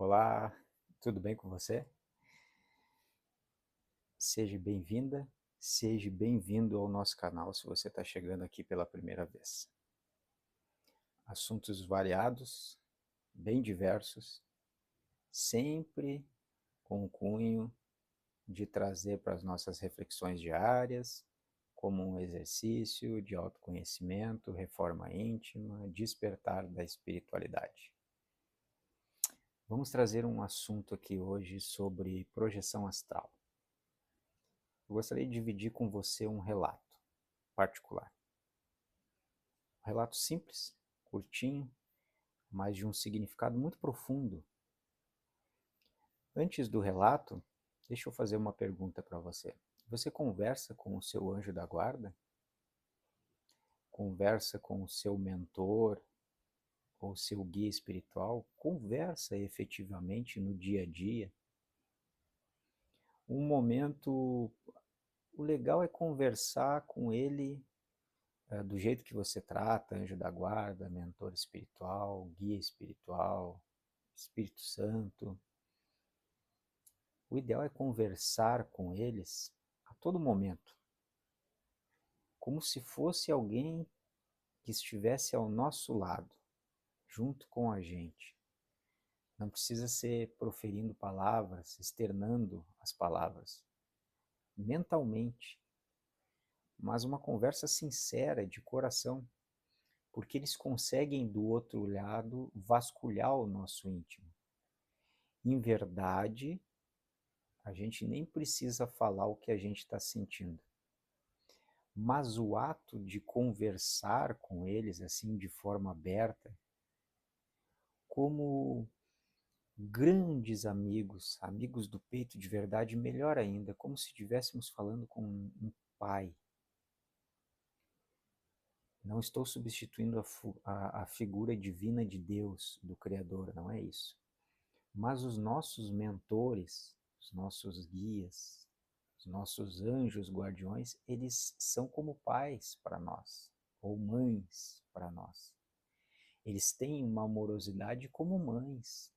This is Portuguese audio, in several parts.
Olá, tudo bem com você? Seja bem-vinda, seja bem-vindo ao nosso canal se você está chegando aqui pela primeira vez. Assuntos variados, bem diversos, sempre com o cunho de trazer para as nossas reflexões diárias, como um exercício de autoconhecimento, reforma íntima, despertar da espiritualidade. Vamos trazer um assunto aqui hoje sobre projeção astral. Eu gostaria de dividir com você um relato particular. Um relato simples, curtinho, mas de um significado muito profundo. Antes do relato, deixa eu fazer uma pergunta para você. Você conversa com o seu anjo da guarda? Conversa com o seu mentor ou seu guia espiritual? Conversa efetivamente no dia a dia? Um momento, o legal é conversar com ele do jeito que você trata, anjo da guarda, mentor espiritual, guia espiritual, Espírito Santo. O ideal é conversar com eles a todo momento, como se fosse alguém que estivesse ao nosso lado, junto com a gente. Não precisa ser proferindo palavras, externando as palavras, mentalmente, mas uma conversa sincera, de coração, porque eles conseguem do outro lado vasculhar o nosso íntimo. Em verdade, a gente nem precisa falar o que a gente está sentindo. Mas o ato de conversar com eles assim de forma aberta, como grandes amigos, amigos do peito de verdade, melhor ainda, como se estivéssemos falando com um pai. Não estou substituindo a figura divina de Deus, do Criador, não é isso. Mas os nossos mentores, os nossos guias, os nossos anjos guardiões, eles são como pais para nós, ou mães para nós. Eles têm uma amorosidade como mães.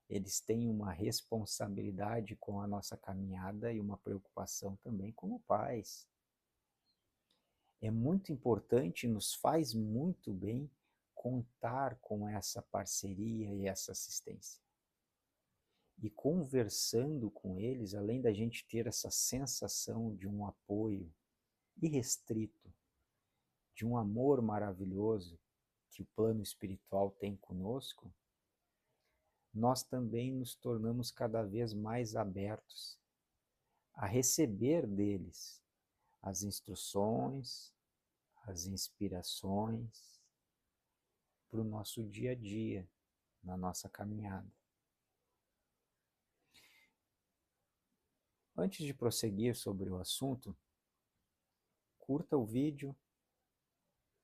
Eles têm uma responsabilidade com a nossa caminhada e uma preocupação também como pais. É muito importante, nos faz muito bem contar com essa parceria e essa assistência. E conversando com eles, além da gente ter essa sensação de um apoio irrestrito, de um amor maravilhoso que o plano espiritual tem conosco, nós também nos tornamos cada vez mais abertos a receber deles as instruções, as inspirações para o nosso dia a dia, na nossa caminhada. Antes de prosseguir sobre o assunto, curta o vídeo,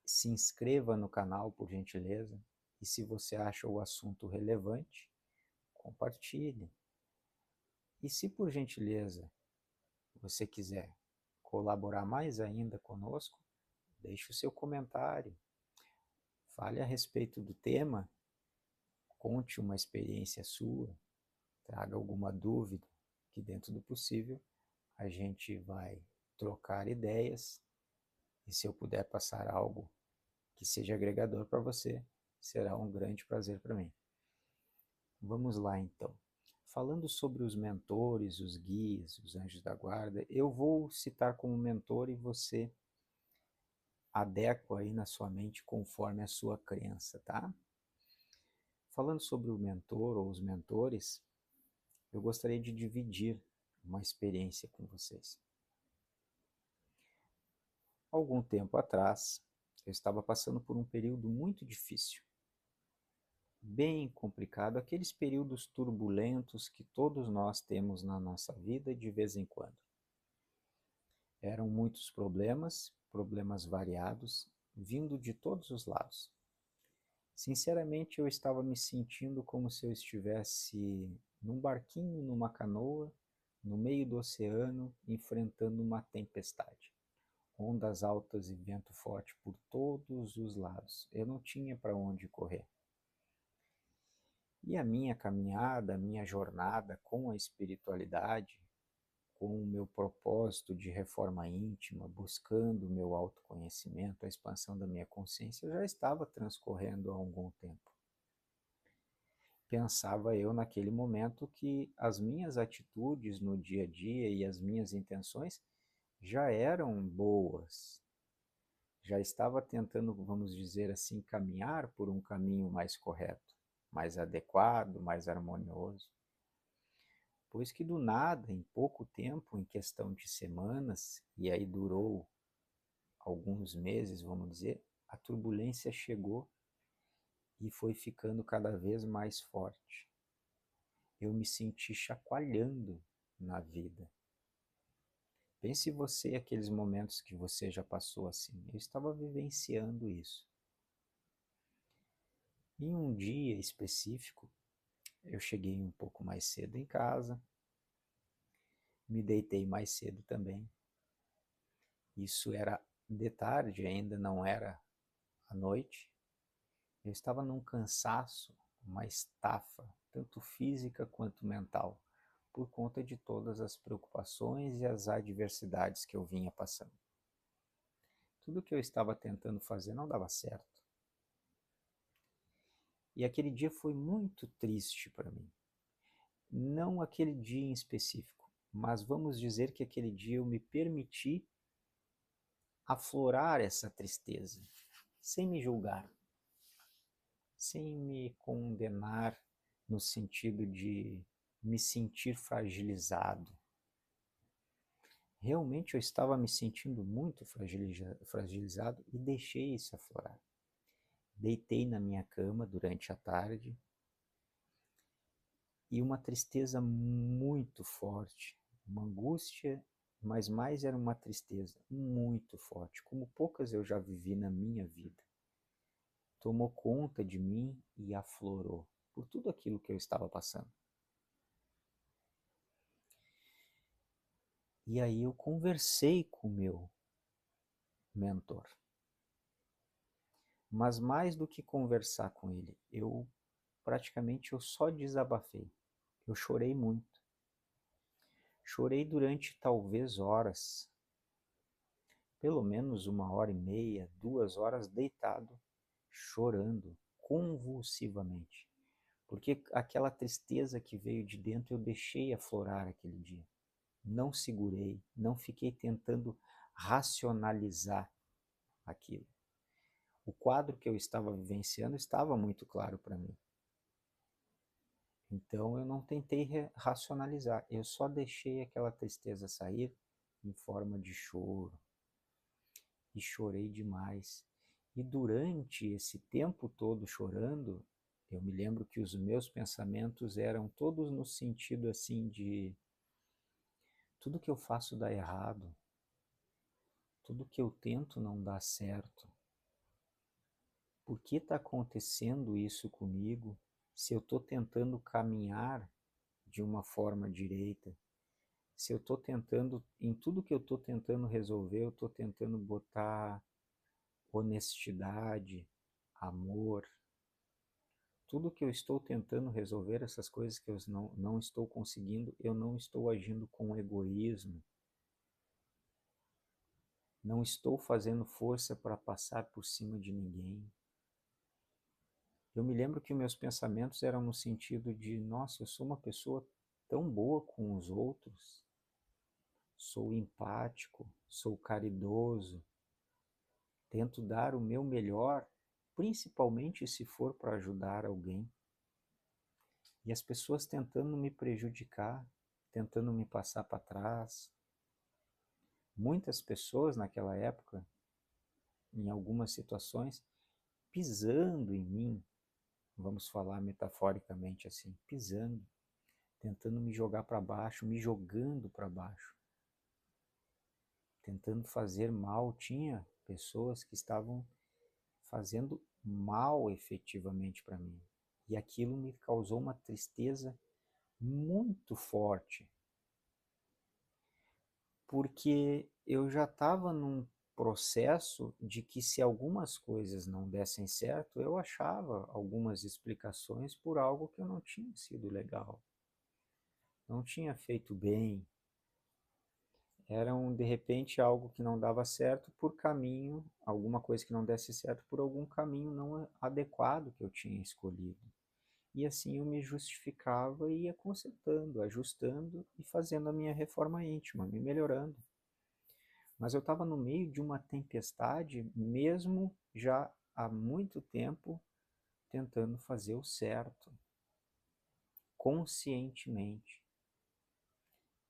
se inscreva no canal, por gentileza, e se você acha o assunto relevante, compartilhe. E se por gentileza você quiser colaborar mais ainda conosco, deixe o seu comentário, fale a respeito do tema, conte uma experiência sua, traga alguma dúvida, que dentro do possível a gente vai trocar ideias, e se eu puder passar algo que seja agregador para você, será um grande prazer para mim. Vamos lá então. Falando sobre os mentores, os guias, os anjos da guarda, eu vou citar como mentor e você adequa aí na sua mente conforme a sua crença, tá? Falando sobre o mentor ou os mentores, eu gostaria de dividir uma experiência com vocês. Algum tempo atrás, eu estava passando por um período muito difícil, bem complicado, aqueles períodos turbulentos que todos nós temos na nossa vida de vez em quando. Eram muitos problemas, problemas variados, vindo de todos os lados. Sinceramente, eu estava me sentindo como se eu estivesse num barquinho, numa canoa, no meio do oceano, enfrentando uma tempestade. Ondas altas e vento forte por todos os lados. Eu não tinha para onde correr. E a minha caminhada, a minha jornada com a espiritualidade, com o meu propósito de reforma íntima, buscando o meu autoconhecimento, a expansão da minha consciência, já estava transcorrendo há algum tempo. Pensava eu naquele momento que as minhas atitudes no dia a dia e as minhas intenções já eram boas. Já estava tentando, vamos dizer assim, caminhar por um caminho mais correto, mais adequado, mais harmonioso. Pois que do nada, em pouco tempo, em questão de semanas, e aí durou alguns meses, vamos dizer, a turbulência chegou e foi ficando cada vez mais forte. Eu me senti chacoalhando na vida. Pense você aqueles momentos que você já passou assim. Eu estava vivenciando isso. Em um dia específico, eu cheguei um pouco mais cedo em casa, me deitei mais cedo também. Isso era de tarde, ainda não era à noite. Eu estava num cansaço, uma estafa, tanto física quanto mental, por conta de todas as preocupações e as adversidades que eu vinha passando. Tudo que eu estava tentando fazer não dava certo. E aquele dia foi muito triste para mim. Não aquele dia em específico, mas vamos dizer que aquele dia eu me permiti aflorar essa tristeza, sem me julgar, sem me condenar no sentido de me sentir fragilizado. Realmente eu estava me sentindo muito fragilizado e deixei isso aflorar. Deitei na minha cama durante a tarde e uma tristeza muito forte, uma angústia, mas mais era uma tristeza muito forte, como poucas eu já vivi na minha vida. Tomou conta de mim e aflorou por tudo aquilo que eu estava passando. E aí eu conversei com o meu mentor. Mas mais do que conversar com ele, eu só desabafei. Eu chorei muito. Chorei durante talvez horas, pelo menos 1h30, 2 horas deitado, chorando convulsivamente. Porque aquela tristeza que veio de dentro eu deixei aflorar aquele dia. Não segurei, não fiquei tentando racionalizar aquilo. O quadro que eu estava vivenciando estava muito claro para mim. Então eu não tentei racionalizar, eu só deixei aquela tristeza sair em forma de choro. E chorei demais. E durante esse tempo todo chorando, eu me lembro que os meus pensamentos eram todos no sentido assim de tudo que eu faço dá errado, tudo que eu tento não dá certo. Por que está acontecendo isso comigo se eu estou tentando caminhar de uma forma direita? Se eu estou tentando, em tudo que eu estou tentando resolver, eu estou tentando botar honestidade, amor. Tudo que eu estou tentando resolver, essas coisas que eu não estou conseguindo, eu não estou agindo com egoísmo. Não estou fazendo força para passar por cima de ninguém. Eu me lembro que meus pensamentos eram no sentido de, nossa, eu sou uma pessoa tão boa com os outros, sou empático, sou caridoso, tento dar o meu melhor, principalmente se for para ajudar alguém. E as pessoas tentando me prejudicar, tentando me passar para trás. Muitas pessoas naquela época, em algumas situações, pisando em mim, vamos falar metaforicamente assim, pisando, tentando me jogar para baixo, me jogando para baixo, tentando fazer mal. Tinha pessoas que estavam fazendo mal efetivamente para mim. E aquilo me causou uma tristeza muito forte, porque eu já estava num processo de que se algumas coisas não dessem certo, eu achava algumas explicações por algo que eu não tinha sido legal, não tinha feito bem. Era de repente algo que não dava certo por caminho, alguma coisa que não desse certo por algum caminho não adequado que eu tinha escolhido. E assim eu me justificava e ia consertando, ajustando e fazendo a minha reforma íntima, me melhorando. Mas eu estava no meio de uma tempestade, mesmo já há muito tempo tentando fazer o certo, conscientemente.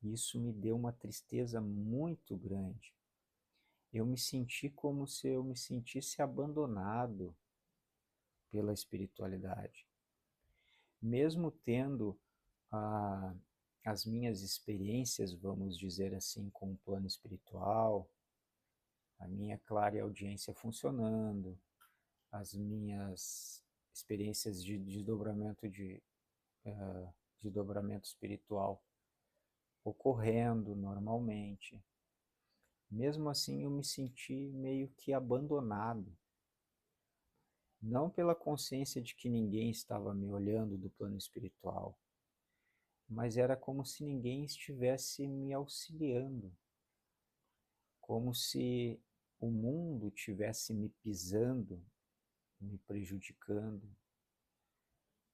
Isso me deu uma tristeza muito grande. Eu me senti como se eu me sentisse abandonado pela espiritualidade. Mesmo tendo a, as minhas experiências, vamos dizer assim, com o plano espiritual, a minha clareaudiência funcionando, as minhas experiências de desdobramento espiritual ocorrendo normalmente. Mesmo assim, eu me senti meio que abandonado. Não pela consciência de que ninguém estava me olhando do plano espiritual, mas era como se ninguém estivesse me auxiliando, como se o mundo estivesse me pisando, me prejudicando,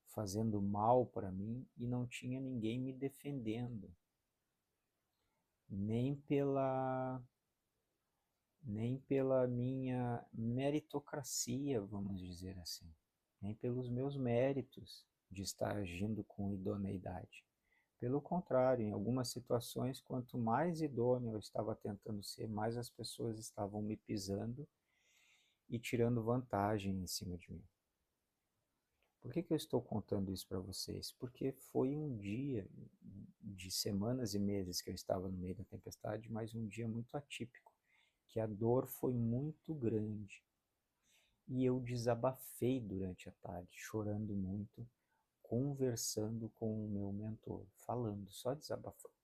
fazendo mal para mim e não tinha ninguém me defendendo, nem pela nem pela minha meritocracia, vamos dizer assim, nem pelos meus méritos de estar agindo com idoneidade. Pelo contrário, em algumas situações, quanto mais idôneo eu estava tentando ser, mais as pessoas estavam me pisando e tirando vantagem em cima de mim. Por que eu estou contando isso para vocês? Porque foi um dia de semanas e meses que eu estava no meio da tempestade, mas um dia muito atípico, que a dor foi muito grande. E eu desabafei durante a tarde, chorando muito, conversando com o meu mentor, falando, só desabafando.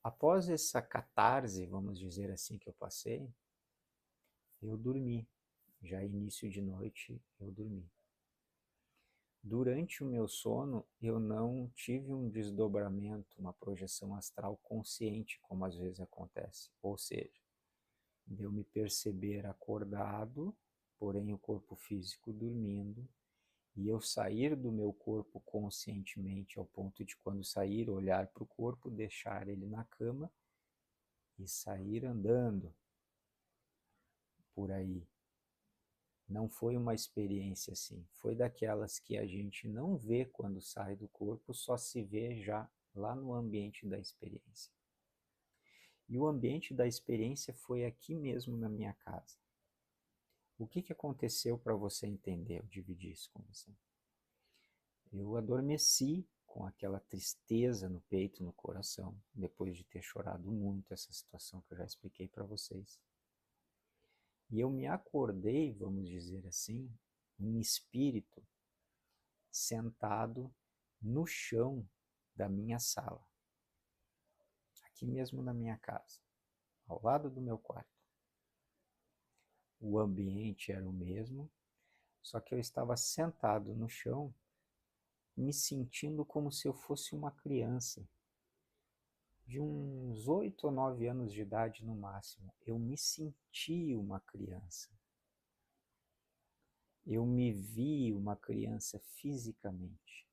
Após essa catarse, vamos dizer assim, que eu passei, eu dormi. Já início de noite, eu dormi. Durante o meu sono, eu não tive um desdobramento, uma projeção astral consciente, como às vezes acontece. Ou seja, de eu me perceber acordado, porém o corpo físico dormindo, e eu sair do meu corpo conscientemente ao ponto de, quando sair, olhar para o corpo, deixar ele na cama e sair andando por aí. Não foi uma experiência assim, foi daquelas que a gente não vê quando sai do corpo, só se vê já lá no ambiente da experiência. E o ambiente da experiência foi aqui mesmo na minha casa. O que aconteceu para você entender? Eu dividi isso com você. Eu adormeci com aquela tristeza no peito, no coração, depois de ter chorado muito essa situação que eu já expliquei para vocês. E eu me acordei, vamos dizer assim, em espírito, sentado no chão da minha sala, aqui mesmo na minha casa, ao lado do meu quarto. O ambiente era o mesmo, só que eu estava sentado no chão, me sentindo como se eu fosse uma criança, de uns 8 ou 9 anos de idade no máximo. Eu me senti uma criança. Eu me vi uma criança fisicamente.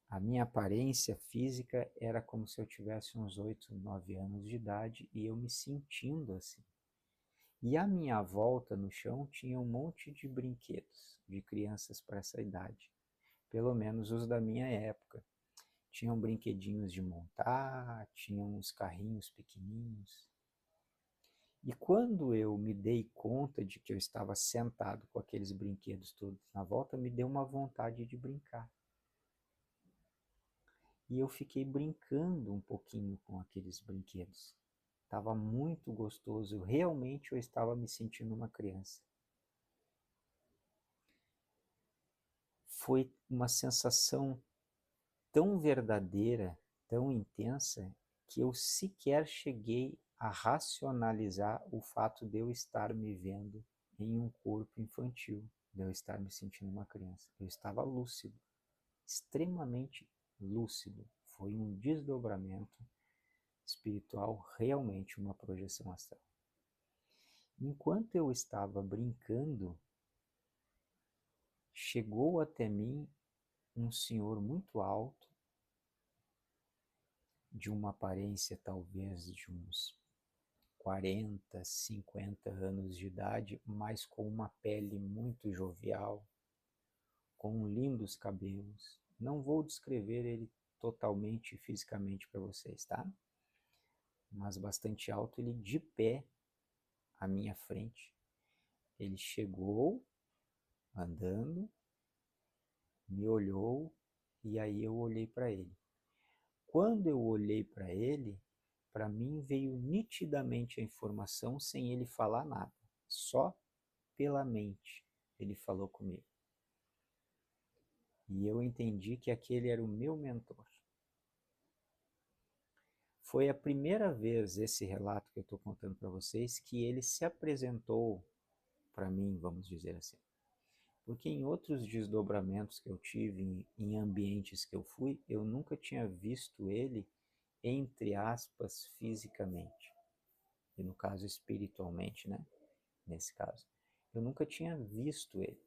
A minha aparência física era como se eu tivesse uns 8, 9 anos de idade e eu me sentindo assim. E à minha volta no chão tinha um monte de brinquedos de crianças para essa idade, pelo menos os da minha época. Tinham brinquedinhos de montar, tinham uns carrinhos pequenininhos. E quando eu me dei conta de que eu estava sentado com aqueles brinquedos todos na volta, me deu uma vontade de brincar. E eu fiquei brincando um pouquinho com aqueles brinquedos. Estava muito gostoso, realmente eu estava me sentindo uma criança. Foi uma sensação tão verdadeira, tão intensa, que eu sequer cheguei a racionalizar o fato de eu estar me vendo em um corpo infantil, de eu estar me sentindo uma criança. Eu estava lúcido, extremamente lúcido. Foi um desdobramento espiritual, realmente uma projeção astral. Enquanto eu estava brincando, chegou até mim um senhor muito alto, de uma aparência talvez de uns 40, 50 anos de idade, mas com uma pele muito jovial, com lindos cabelos. Não vou descrever ele totalmente fisicamente para vocês, tá? Mas bastante alto, ele de pé à minha frente. Ele chegou andando, me olhou e aí eu olhei para ele. Quando eu olhei para ele, para mim veio nitidamente a informação sem ele falar nada, só pela mente ele falou comigo. E eu entendi que aquele era o meu mentor. Foi a primeira vez, esse relato que eu estou contando para vocês, que ele se apresentou para mim, vamos dizer assim. Porque em outros desdobramentos que eu tive, em ambientes que eu fui, eu nunca tinha visto ele, entre aspas, fisicamente. E no caso, espiritualmente, né? Nesse caso. Eu nunca tinha visto ele.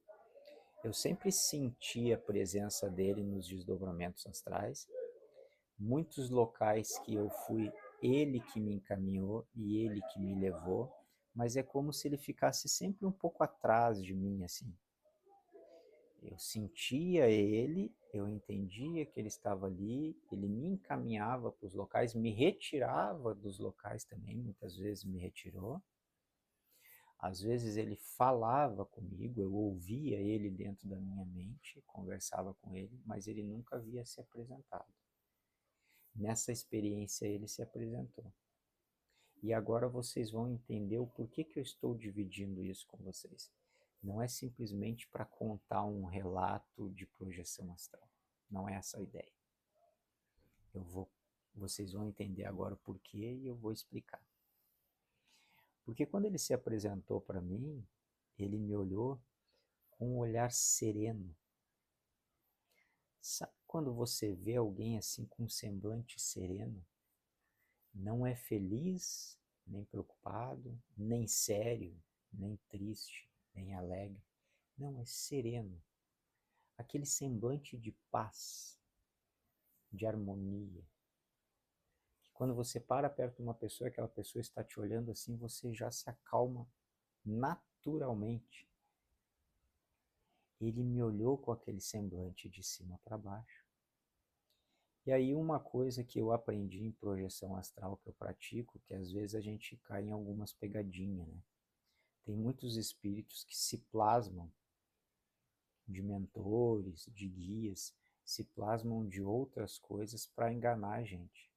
Eu sempre senti a presença dele nos desdobramentos astrais. Muitos locais que eu fui, ele que me encaminhou e ele que me levou, mas é como se ele ficasse sempre um pouco atrás de mim, assim. Eu sentia ele, eu entendia que ele estava ali, ele me encaminhava para os locais, me retirava dos locais também, muitas vezes me retirou. Às vezes ele falava comigo, eu ouvia ele dentro da minha mente, conversava com ele, mas ele nunca havia se apresentado. Nessa experiência ele se apresentou. E agora vocês vão entender o porquê que eu estou dividindo isso com vocês. Não é simplesmente para contar um relato de projeção astral. Não é essa a ideia. Vocês vão entender agora o porquê e eu vou explicar. Porque quando ele se apresentou para mim, ele me olhou com um olhar sereno. Sabe quando você vê alguém assim com um semblante sereno? Não é feliz, nem preocupado, nem sério, nem triste, nem alegre. Não, é sereno. Aquele semblante de paz, de harmonia. Que quando você para perto de uma pessoa, aquela pessoa está te olhando assim, você já se acalma naturalmente. Ele me olhou com aquele semblante de cima para baixo. E aí uma coisa que eu aprendi em projeção astral que eu pratico, que às vezes a gente cai em algumas pegadinhas, né? Tem muitos espíritos que se plasmam de mentores, de guias, se plasmam de outras coisas para enganar a gente.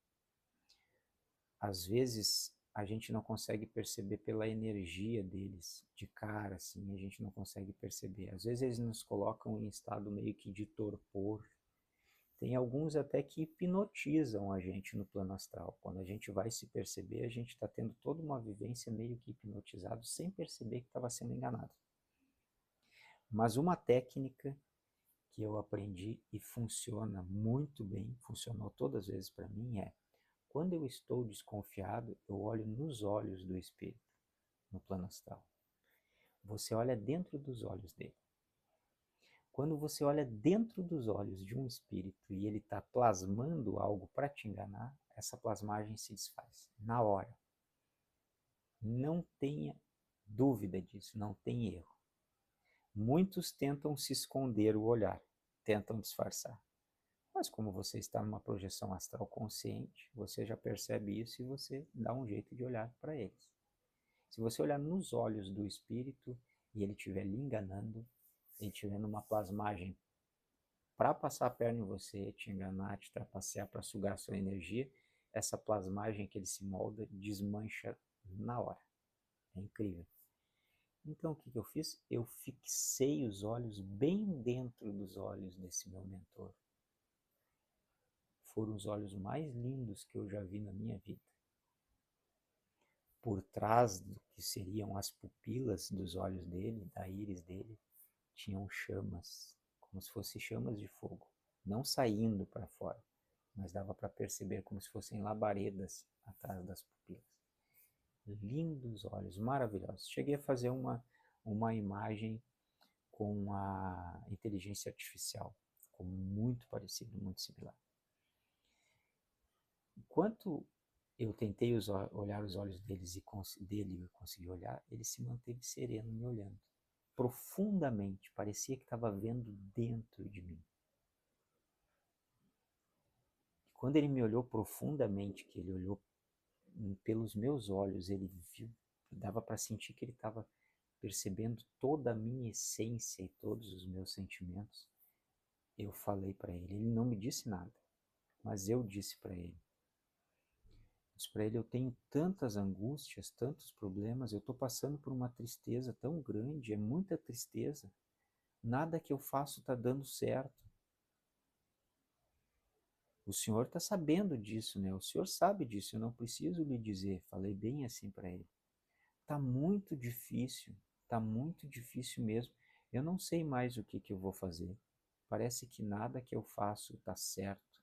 Às vezes a gente não consegue perceber pela energia deles, de cara assim, a gente não consegue perceber. Às vezes eles nos colocam em estado meio que de torpor. Tem alguns até que hipnotizam a gente no plano astral. Quando a gente vai se perceber, a gente está tendo toda uma vivência meio que hipnotizado, sem perceber que estava sendo enganado. Mas uma técnica que eu aprendi e funciona muito bem, funcionou todas as vezes para mim, é quando eu estou desconfiado, eu olho nos olhos do espírito, no plano astral. Você olha dentro dos olhos dele. Quando você olha dentro dos olhos de um espírito e ele está plasmando algo para te enganar, essa plasmagem se desfaz na hora. Não tenha dúvida disso, não tem erro. Muitos tentam se esconder o olhar, tentam disfarçar. Mas como você está numa projeção astral consciente, você já percebe isso e você dá um jeito de olhar para eles. Se você olhar nos olhos do espírito e ele estiver lhe enganando, ele estiver numa plasmagem para passar a perna em você, te enganar, te trapacear para sugar a sua energia, essa plasmagem que ele se molda desmancha na hora. É incrível. Então o que eu fiz? Eu fixei os olhos bem dentro dos olhos desse meu mentor. foram os olhos mais lindos que eu já vi na minha vida. Por trás do que seriam as pupilas dos olhos dele, da íris dele, tinham chamas, como se fossem chamas de fogo, não saindo para fora, mas dava para perceber como se fossem labaredas atrás das pupilas. Lindos olhos, maravilhosos. Cheguei a fazer uma imagem com a inteligência artificial, ficou muito parecido, muito similar. Enquanto eu tentei olhar os olhos dele e consegui olhar, ele se manteve sereno me olhando. Profundamente, parecia que estava vendo dentro de mim. Quando ele me olhou profundamente, que ele olhou pelos meus olhos, ele viu, dava para sentir que ele estava percebendo toda a minha essência e todos os meus sentimentos. Eu falei para ele, ele não me disse nada, mas eu disse para ele. Disse para ele, eu tenho tantas angústias, tantos problemas, eu estou passando por uma tristeza tão grande, é muita tristeza. Nada que eu faço está dando certo. O senhor está sabendo disso, né? O senhor sabe disso, eu não preciso lhe dizer. Falei bem assim para ele. Está muito difícil mesmo. Eu não sei mais o que eu vou fazer. Parece que nada que eu faço está certo.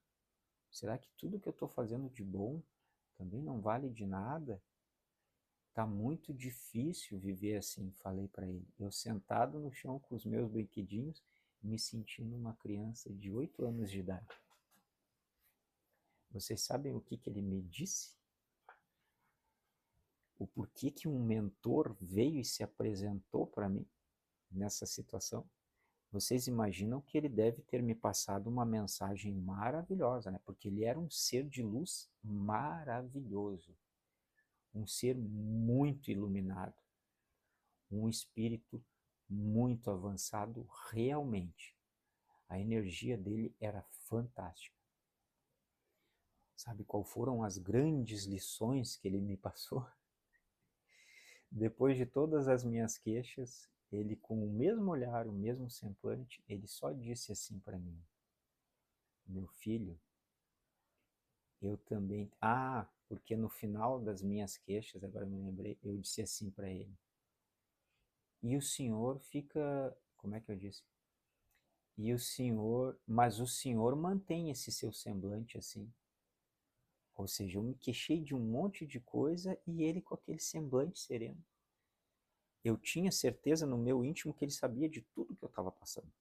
Será que tudo que eu estou fazendo de bom também não vale de nada? Está muito difícil viver assim, falei para ele. Eu sentado no chão com os meus brinquedinhos, me sentindo uma criança de 8 anos de idade. Vocês sabem o que ele me disse? O porquê que um mentor veio e se apresentou para mim nessa situação? Vocês imaginam que ele deve ter me passado uma mensagem maravilhosa, né? Porque ele era um ser de luz maravilhoso, um ser muito iluminado, um espírito muito avançado realmente. A energia dele era fantástica. Sabe qual foram as grandes lições que ele me passou? Depois de todas as minhas queixas, ele com o mesmo olhar, o mesmo semblante, ele só disse assim para mim: meu filho, eu também... Ah, porque no final das minhas queixas, agora me lembrei, eu disse assim para ele: e o senhor fica... Como é que eu disse? E o senhor... Mas o senhor mantém esse seu semblante assim. Ou seja, eu me queixei de um monte de coisa e ele com aquele semblante sereno. Eu tinha certeza no meu íntimo que ele sabia de tudo que eu estava passando.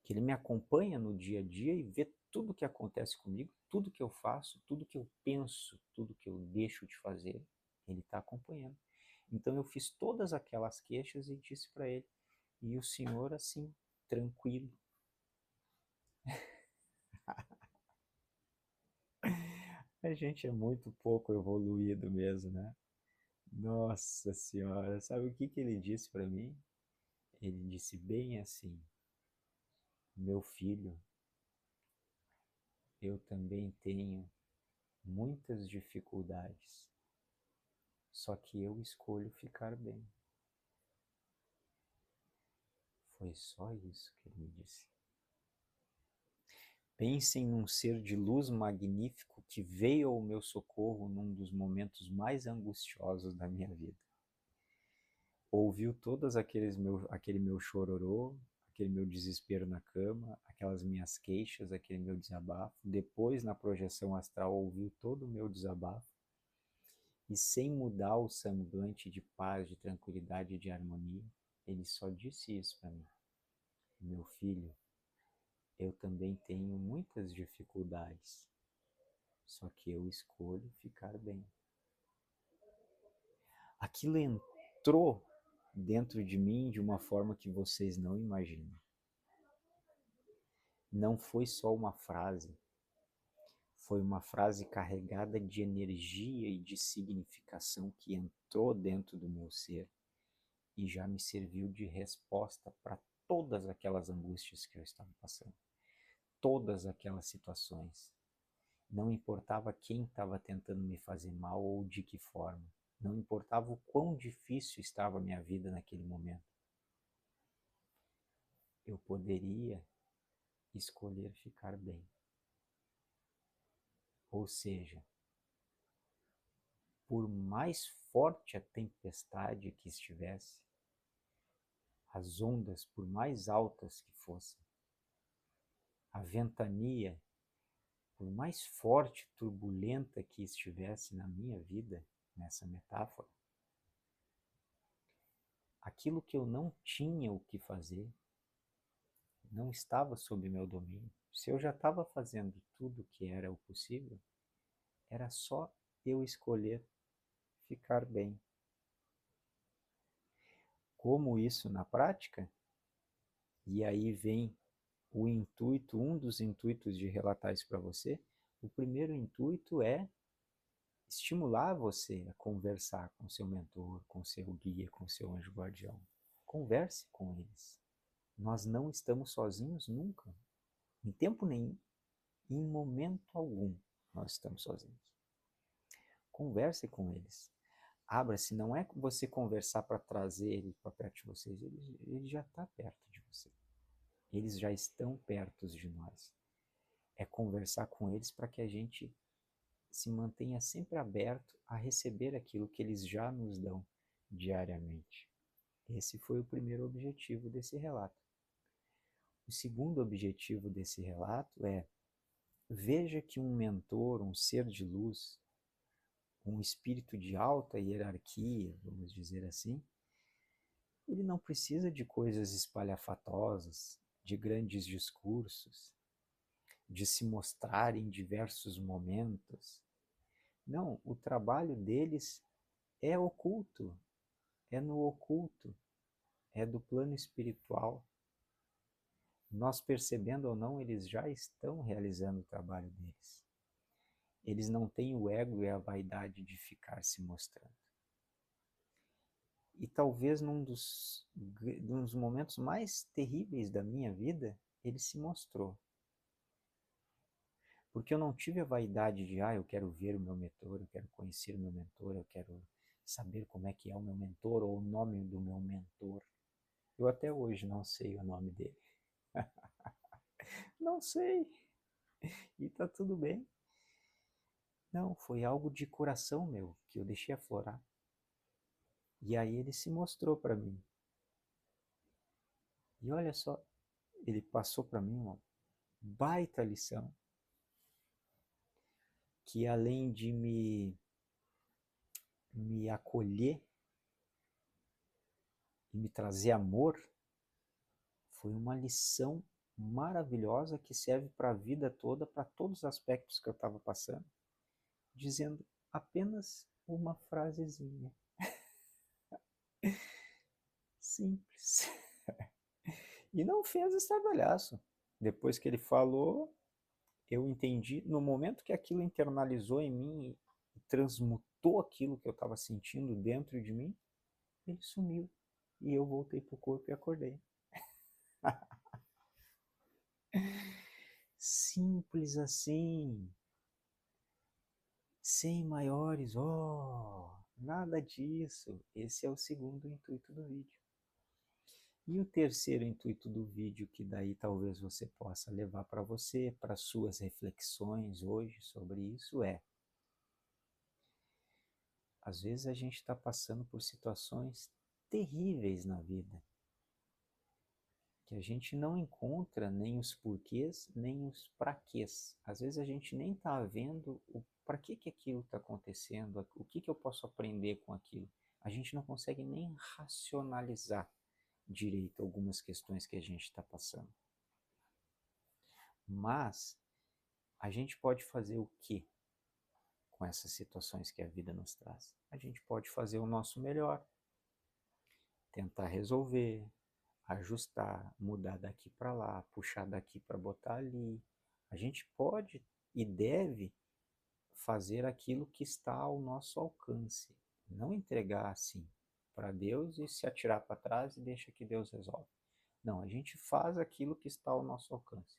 Que ele me acompanha no dia a dia e vê tudo que acontece comigo, tudo que eu faço, tudo que eu penso, tudo que eu deixo de fazer, ele está acompanhando. Então eu fiz todas aquelas queixas e disse para ele, e o senhor assim, tranquilo. A gente é muito pouco evoluído mesmo, né? Nossa Senhora, sabe o que ele disse para mim? Ele disse bem assim: meu filho, eu também tenho muitas dificuldades, só que eu escolho ficar bem. Foi só isso que ele me disse. Pensem num ser de luz magnífico que veio ao meu socorro num dos momentos mais angustiosos da minha vida. Ouviu todos aquele meu chororô, aquele meu desespero na cama, aquelas minhas queixas, aquele meu desabafo. Depois, na projeção astral, ouviu todo o meu desabafo. E sem mudar o semblante de paz, de tranquilidade e de harmonia, ele só disse isso para mim: meu filho, eu também tenho muitas dificuldades, só que eu escolho ficar bem. Aquilo entrou dentro de mim de uma forma que vocês não imaginam. Não foi só uma frase, foi uma frase carregada de energia e de significação que entrou dentro do meu ser e já me serviu de resposta para todas aquelas angústias que eu estava passando, todas aquelas situações. Não importava quem estava tentando me fazer mal ou de que forma, não importava o quão difícil estava a minha vida naquele momento. Eu poderia escolher ficar bem. Ou seja, por mais forte a tempestade que estivesse, as ondas por mais altas que fossem, a ventania por mais forte e turbulenta que estivesse na minha vida, nessa metáfora, aquilo que eu não tinha o que fazer, não estava sob meu domínio. Se eu já estava fazendo tudo o que era o possível, era só eu escolher ficar bem. Como isso na prática? E aí vem o intuito, um dos intuitos de relatar isso para você. O primeiro intuito é estimular você a conversar com seu mentor, com seu guia, com seu anjo guardião. Converse com eles. Nós não estamos sozinhos nunca, em tempo nenhum, em momento algum nós estamos sozinhos. Converse com eles. Abra-se, não é você conversar para trazer ele para perto de vocês, ele já está perto de você. Eles já estão perto de nós. É conversar com eles para que a gente se mantenha sempre aberto a receber aquilo que eles já nos dão diariamente. Esse foi o primeiro objetivo desse relato. O segundo objetivo desse relato é: veja que um mentor, um ser de luz, um espírito de alta hierarquia, vamos dizer assim, ele não precisa de coisas espalhafatosas, de grandes discursos, de se mostrar em diversos momentos. Não, o trabalho deles é oculto, é no oculto, é do plano espiritual. Nós percebendo ou não, eles já estão realizando o trabalho deles. Eles não têm o ego e a vaidade de ficar se mostrando. E talvez num dos momentos mais terríveis da minha vida, ele se mostrou. Porque eu não tive a vaidade de, eu quero ver o meu mentor, eu quero conhecer o meu mentor, eu quero saber como é que é o meu mentor ou o nome do meu mentor. Eu até hoje não sei o nome dele. Não sei. E tá tudo bem. Não, foi algo de coração meu que eu deixei aflorar. E aí ele se mostrou para mim. E olha só, ele passou para mim uma baita lição que além de me acolher e me trazer amor, foi uma lição maravilhosa que serve para a vida toda, para todos os aspectos que eu estava passando, dizendo apenas uma frasezinha. Simples. E não fez estardalhaço. Depois que ele falou, eu entendi. No momento que aquilo internalizou em mim e transmutou aquilo que eu estava sentindo dentro de mim, ele sumiu. E eu voltei pro corpo e acordei. Simples assim. Sem maiores, nada disso. Esse é o segundo intuito do vídeo. E o terceiro intuito do vídeo, que daí talvez você possa levar para você, para suas reflexões hoje sobre isso, é: às vezes a gente está passando por situações terríveis na vida, que a gente não encontra nem os porquês, nem os praquês. Às vezes a gente nem está vendo o para que aquilo está acontecendo, o que eu posso aprender com aquilo. A gente não consegue nem racionalizar direito algumas questões que a gente está passando. Mas a gente pode fazer o quê com essas situações que a vida nos traz? A gente pode fazer o nosso melhor, tentar resolver, ajustar, mudar daqui para lá, puxar daqui para botar ali. A gente pode e deve fazer aquilo que está ao nosso alcance, não entregar assim para Deus e se atirar para trás e deixa que Deus resolve. Não, a gente faz aquilo que está ao nosso alcance.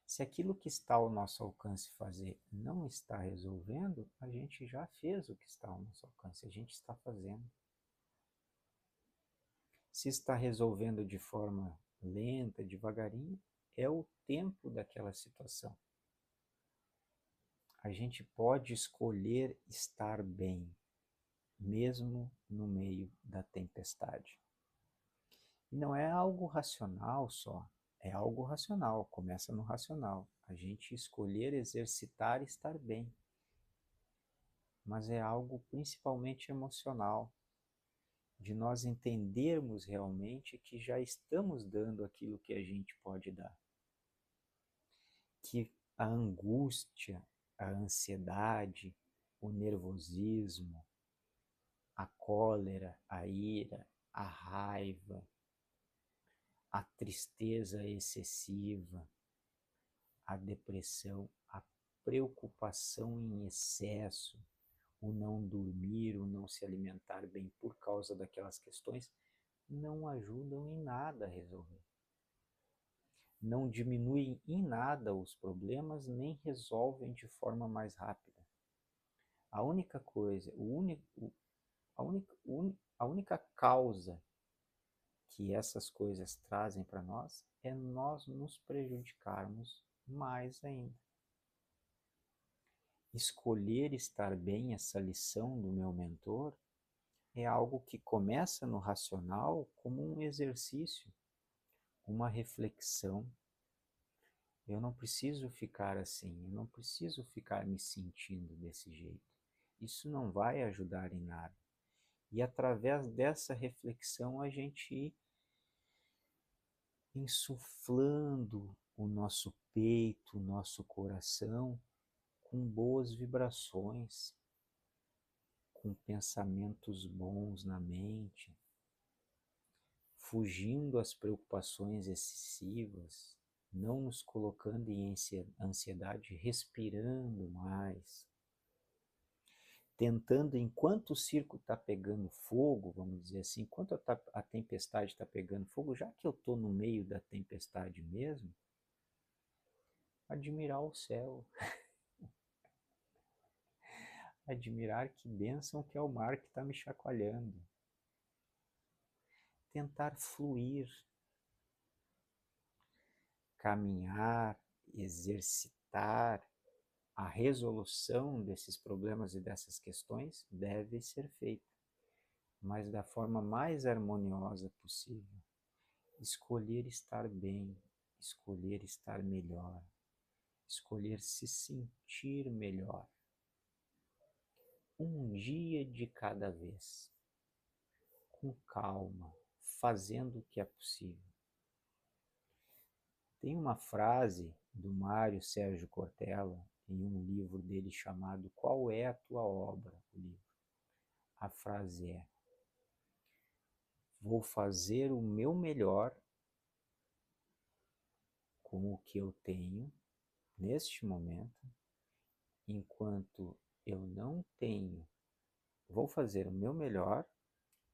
Se aquilo que está ao nosso alcance fazer não está resolvendo, a gente já fez o que está ao nosso alcance, a gente está fazendo. Se está resolvendo de forma lenta, devagarinho, é o tempo daquela situação. a gente pode escolher estar bem, mesmo no meio da tempestade. E não é algo racional só, é algo racional, começa no racional. A gente escolher exercitar e estar bem. Mas é algo principalmente emocional, de nós entendermos realmente que já estamos dando aquilo que a gente pode dar. Que a angústia, a ansiedade, o nervosismo, a cólera, a ira, a raiva, a tristeza excessiva, a depressão, a preocupação em excesso, o não dormir, o não se alimentar bem por causa daquelas questões, não ajudam em nada a resolver. Não diminuem em nada os problemas, nem resolvem de forma mais rápida. A única coisa, a única causa que essas coisas trazem para nós é nós nos prejudicarmos mais ainda. Escolher estar bem, essa lição do meu mentor, é algo que começa no racional como um exercício, uma reflexão. Eu não preciso ficar assim, eu não preciso ficar me sentindo desse jeito. Isso não vai ajudar em nada. E através dessa reflexão a gente ir insuflando o nosso peito, o nosso coração com boas vibrações, com pensamentos bons na mente, fugindo às preocupações excessivas, não nos colocando em ansiedade, respirando mais, tentando, enquanto o circo está pegando fogo, vamos dizer assim, enquanto a tempestade está pegando fogo, já que eu estou no meio da tempestade mesmo, admirar o céu, admirar que bênção que é o mar que está me chacoalhando, tentar fluir, caminhar, exercitar a resolução desses problemas e dessas questões deve ser feita, mas da forma mais harmoniosa possível. Escolher estar bem, escolher estar melhor, escolher se sentir melhor. Um dia de cada vez, com calma, fazendo o que é possível. Tem uma frase do Mário Sérgio Cortella em um livro dele chamado Qual é a Tua Obra? O livro. A frase é: vou fazer o meu melhor com o que eu tenho neste momento, enquanto eu não tenho. Vou fazer o meu melhor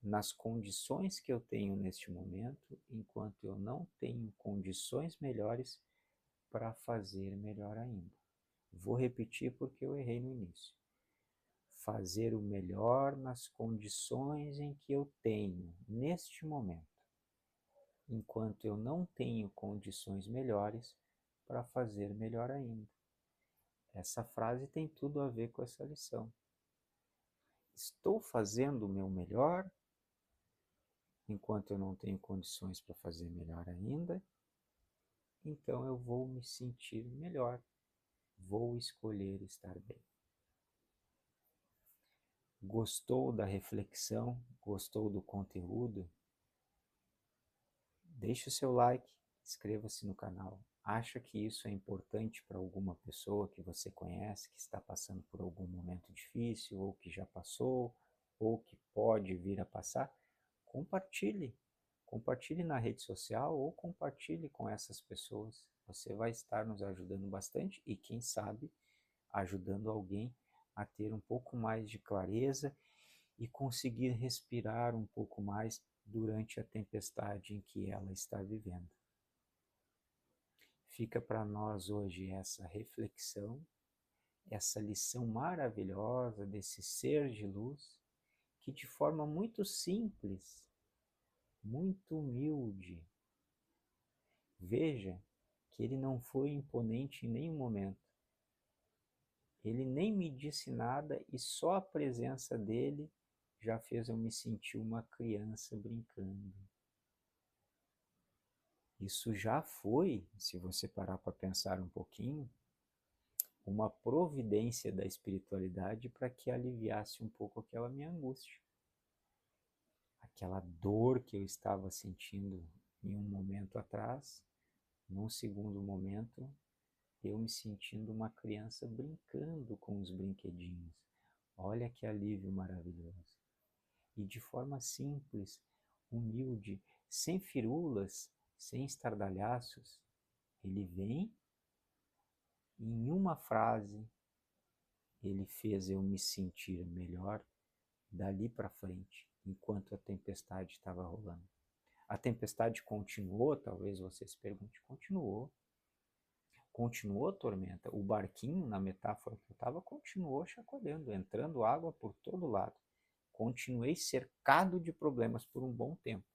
nas condições que eu tenho neste momento, enquanto eu não tenho condições melhores para fazer melhor ainda. Vou repetir porque eu errei no início. Fazer o melhor nas condições em que eu tenho neste momento, enquanto eu não tenho condições melhores para fazer melhor ainda. Essa frase tem tudo a ver com essa lição. Estou fazendo o meu melhor enquanto eu não tenho condições para fazer melhor ainda, então eu vou me sentir melhor, vou escolher estar bem. Gostou da reflexão? Gostou do conteúdo? Deixe o seu like, inscreva-se no canal. Acha que isso é importante para alguma pessoa que você conhece, que está passando por algum momento difícil, ou que já passou, ou que pode vir a passar? Compartilhe. Compartilhe na rede social ou compartilhe com essas pessoas. Você vai estar nos ajudando bastante e, quem sabe, ajudando alguém a ter um pouco mais de clareza e conseguir respirar um pouco mais durante a tempestade em que ela está vivendo. Fica para nós hoje essa reflexão, essa lição maravilhosa desse ser de luz, que de forma muito simples, muito humilde, veja que ele não foi imponente em nenhum momento. Ele nem me disse nada e só a presença dele já fez eu me sentir uma criança brincando. Isso já foi, se você parar para pensar um pouquinho, uma providência da espiritualidade para que aliviasse um pouco aquela minha angústia. Aquela dor que eu estava sentindo em um momento atrás, num segundo momento, eu me sentindo uma criança brincando com os brinquedinhos. Olha que alívio maravilhoso. E de forma simples, humilde, sem firulas, sem estardalhaços, ele vem e em uma frase ele fez eu me sentir melhor dali para frente, enquanto a tempestade estava rolando. A tempestade continuou, talvez você se pergunte, continuou a tormenta. O barquinho, na metáfora que eu estava, continuou chacoalhando, entrando água por todo lado. Continuei cercado de problemas por um bom tempo,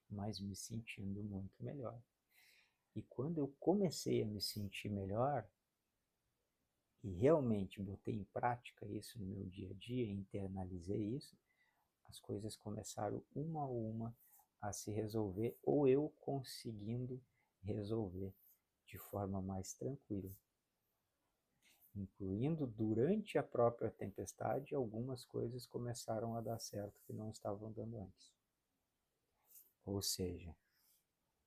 mas me sentindo muito melhor. E quando eu comecei a me sentir melhor, e realmente botei em prática isso no meu dia a dia, internalizei isso, as coisas começaram uma a uma a se resolver, ou eu conseguindo resolver de forma mais tranquila, incluindo durante a própria tempestade, algumas coisas começaram a dar certo que não estavam dando antes. Ou seja,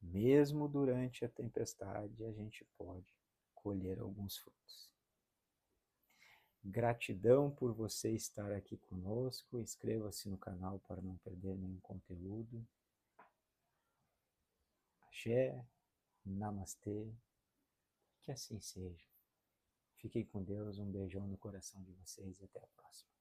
mesmo durante a tempestade, a gente pode colher alguns frutos. Gratidão por você estar aqui conosco. Inscreva-se no canal para não perder nenhum conteúdo. Axé, namastê, que assim seja. Fiquem com Deus, um beijão no coração de vocês e até a próxima.